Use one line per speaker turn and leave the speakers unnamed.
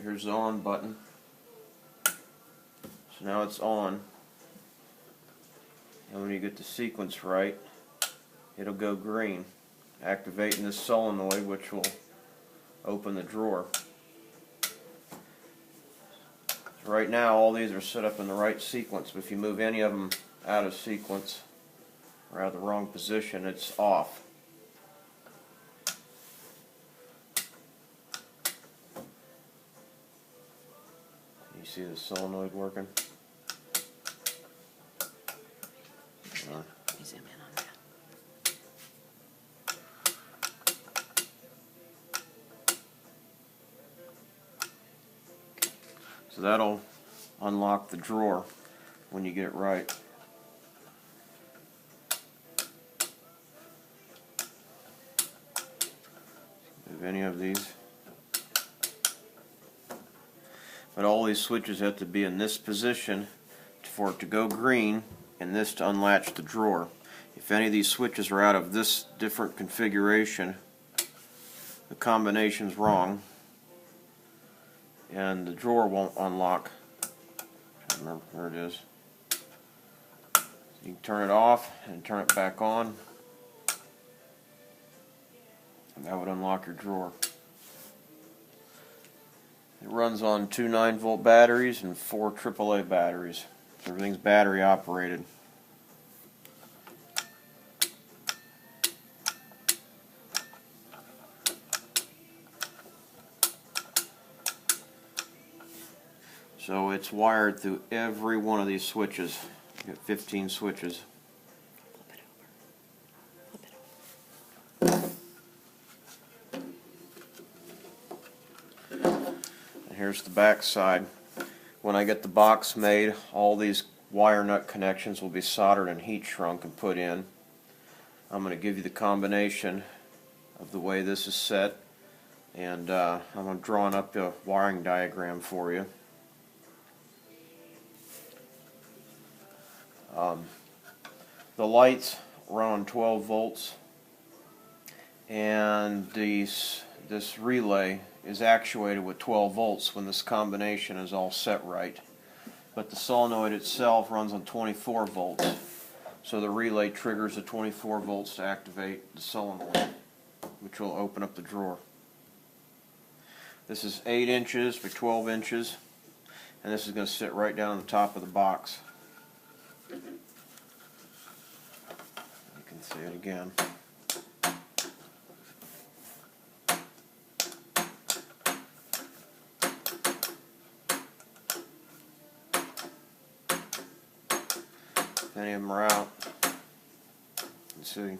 Here's the on button. So now it's on. And when you get the sequence right, it'll go green, activating this solenoid, which will open the drawer. So right now all these are set up in the right sequence, but if you move any of them out of sequence or out of the wrong position, it's off. You see the solenoid working?
Zoom in on that.
So that'll unlock the drawer when you get it right. Move any of these. But all these switches have to be in this position for it to go green, and this to unlatch the drawer. If any of these switches are out of this different configuration, the combination's wrong and the drawer won't unlock. I don't remember where it is. You can turn it off and turn it back on, and that would unlock your drawer. It runs on 2 9-volt batteries and 4 AAA batteries. So everything's battery operated. So it's wired through every one of these switches. You got 15 switches.
Flip it over. Flip it over.
And here's the back side. When I get the box made, all these wire nut connections will be soldered and heat shrunk and put in. I'm going to give you the combination of the way this is set, and I'm drawing up a wiring diagram for you. The lights run on 12 volts, and this relay is actuated with 12 volts when this combination is all set right. But the solenoid itself runs on 24 volts, so the relay triggers the 24 volts to activate the solenoid, which will open up the drawer. This is 8 inches by 12 inches, and this is going to sit right down on the top of the box. You can see it again. If any of them are out, let's see.